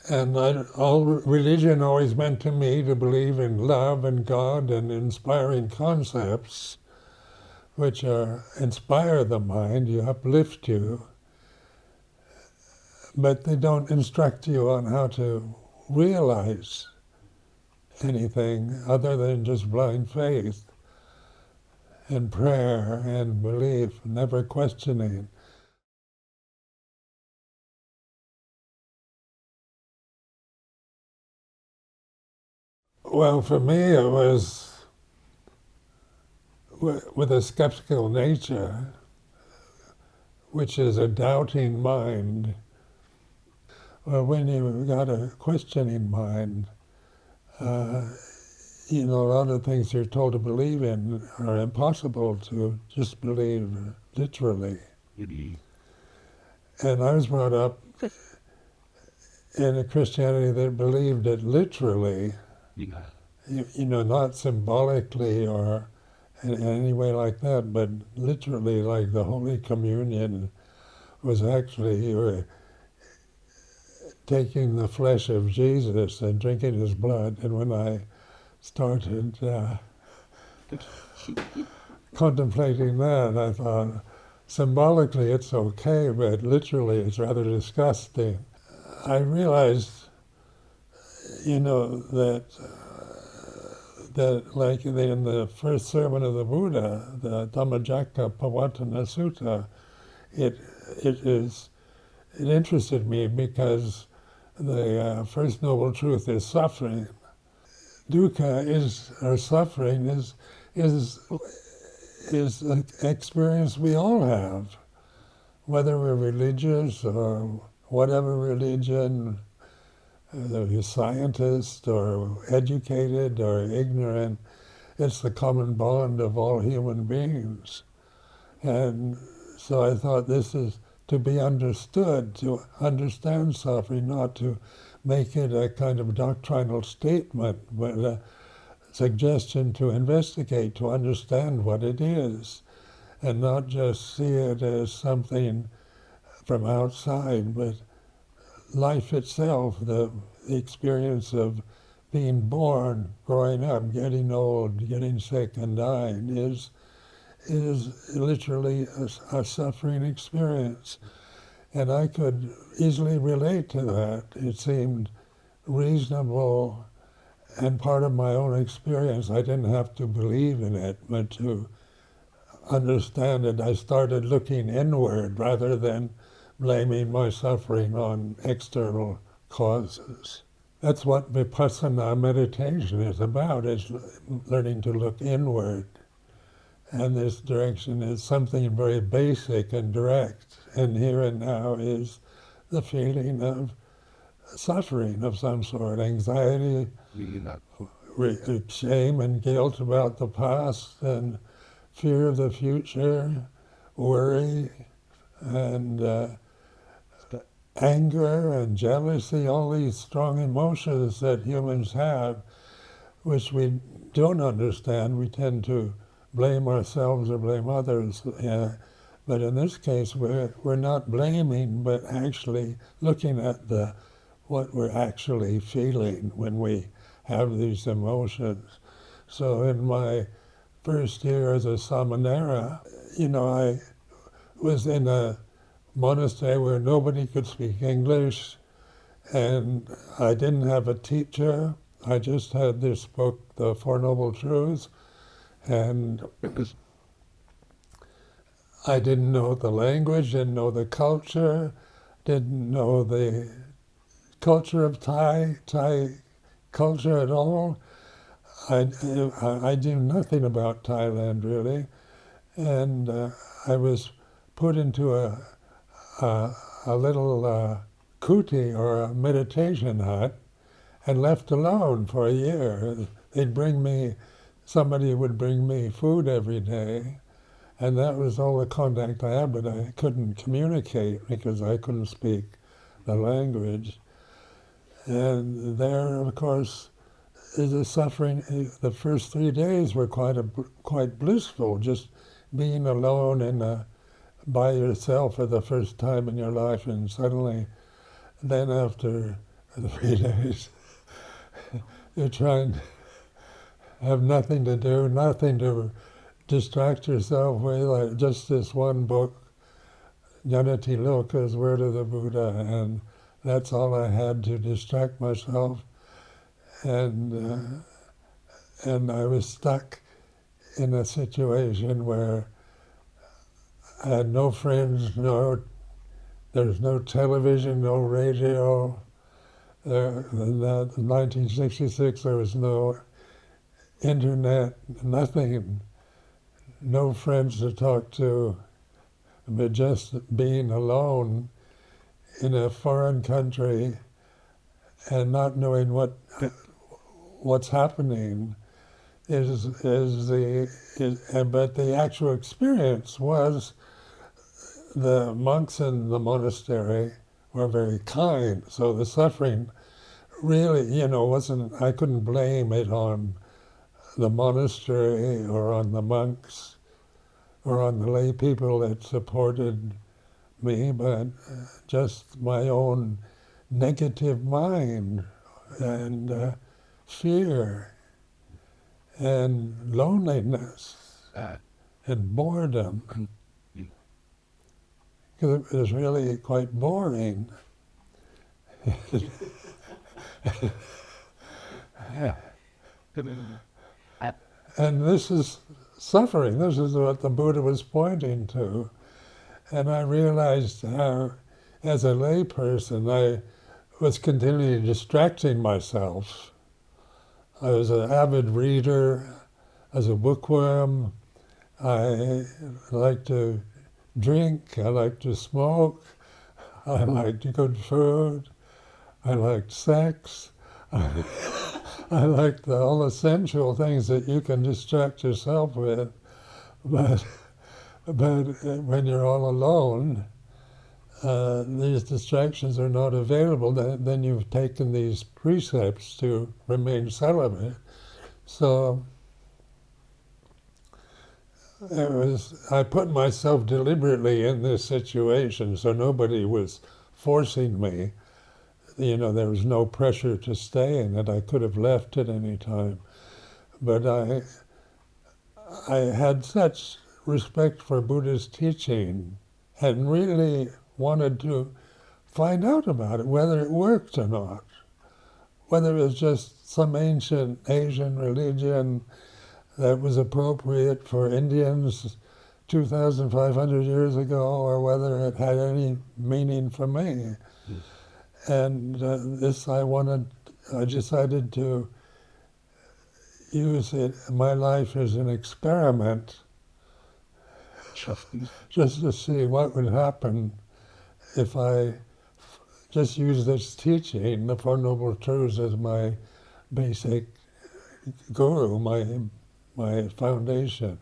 And all religion always meant to me to believe in love and God and inspiring concepts which inspire the mind, you uplift you, but they don't instruct you on how to realize anything other than just blind faith and prayer and belief, never questioning. Well, for me, it was with a skeptical nature, which is a doubting mind. Well, when you've got a questioning mind, a lot of things you're told to believe in are impossible to just believe literally. Mm-hmm. And I was brought up in a Christianity that believed it literally, not symbolically or in any way like that, but literally, like the Holy Communion was actually you were taking the flesh of Jesus and drinking his blood. And when I started contemplating that, I thought, symbolically it's okay, but literally it's rather disgusting. I realized, that like in the first sermon of the Buddha, the Dhammacakka Pavattana Sutta, it interested me because the first noble truth is suffering. Dukkha or suffering is an experience we all have, whether we're religious or whatever religion, whether you're scientist or educated or ignorant. It's the common bond of all human beings. And so I thought this is to be understood, to understand suffering, not to make it a kind of doctrinal statement, but a suggestion to investigate, to understand what it is, and not just see it as something from outside, but life itself, the experience of being born, growing up, getting old, getting sick, and dying is literally a suffering experience. And I could easily relate to that. It seemed reasonable and part of my own experience. I didn't have to believe in it, but to understand it, I started looking inward rather than blaming my suffering on external causes. That's what vipassana meditation is about, is learning to look inward. And this direction is something very basic and direct. And here and now is the feeling of suffering of some sort, anxiety, shame and guilt about the past, and fear of the future, worry, and anger and jealousy, all these strong emotions that humans have, which we don't understand. We tend to blame ourselves or blame others. But in this case, we're not blaming, but actually looking at what we're actually feeling when we have these emotions. So in my first year as a samanera, I was in a monastery where nobody could speak English, and I didn't have a teacher. I just had this book, The Four Noble Truths, and I didn't know the language, didn't know the culture, didn't know the culture of Thai culture at all. I knew nothing about Thailand really, and I was put into a little kuti or a meditation hut and left alone for a year. Somebody would bring me food every day, and that was all the contact I had, but I couldn't communicate because I couldn't speak the language. And there, of course, is a suffering. The first 3 days were quite blissful, just being alone by yourself for the first time in your life, and suddenly, then after for 3 days. You're trying to have nothing to do, nothing to distract yourself with, like just this one book, Jnanati Loka's Word of the Buddha, and that's all I had to distract myself. And I was stuck in a situation where I had no friends, there's no television, no radio. In 1966, there was no internet, nothing, no friends to talk to, but just being alone in a foreign country and not knowing what's happening but the actual experience was the monks in the monastery were very kind, so the suffering really, wasn't, I couldn't blame it on the monastery or on the monks or on the lay people that supported me, but just my own negative mind and fear and loneliness and boredom. Because it was really quite boring. Yeah. And this is suffering. This is what the Buddha was pointing to. And I realized how, as a layperson, I was continually distracting myself. I was an avid reader, as a bookworm. I liked to drink, I liked to smoke, I liked good food, I liked sex. I liked all essential things that you can distract yourself with. But when you're all alone, these distractions are not available. Then you've taken these precepts to remain celibate. So I put myself deliberately in this situation, so nobody was forcing me. There was no pressure to stay in it. I could have left at any time. But I had such respect for Buddhist teaching and really wanted to find out about it, whether it worked or not, whether it was just some ancient Asian religion that was appropriate for Indians 2,500 years ago, or whether it had any meaning for me. And I decided to use my life as an experiment, just to see what would happen if I just use this teaching, the Four Noble Truths, as my basic guru, my foundation.